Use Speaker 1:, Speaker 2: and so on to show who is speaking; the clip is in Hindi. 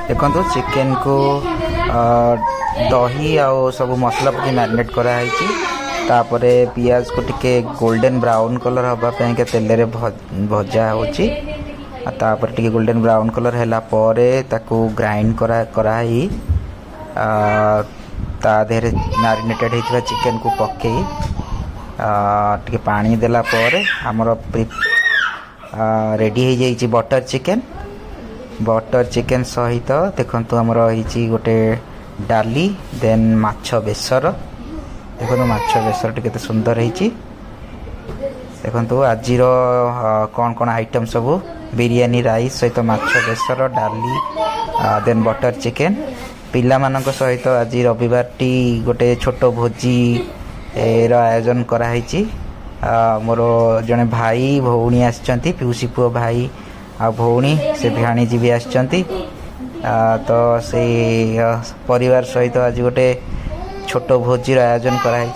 Speaker 1: देखो चिकेन को दही आ सब मसला पकई मैरिनेट कराई तापरे पियाज को टिके गोल्डन ब्राउन कलर हवापाई के तेल रे भजा होची तापर टिके गोल्डन ब्राउन कलर हैला परे ताकू ग्राइंड कराई ता देहरे मैरिनेटेड होइतबा चिकेन को पकई टिके पानी देला परे हमर रेडी हो जाइए बटर चिकेन सहित देखंतु हमर होइची गोटे डाली देन माछ बेसर देखो माछ बेसर केते सुंदर होइची देखंतु आजिर कौन कौन आइटम सब बिरियानी राइस सहित माछ बेसर डाली देन बटर चिकेन पिला मानक सहित आज रविवार टी गोटे छोट भोजी आयोजन कराई मोर जड़े भाई भौणी आसचंती पिउसी पुओ भाई आ भौणी से भाणीजी भी आसचंती तो से परिवार सहित आज गोटे छोट भोजी आयोजन कराई।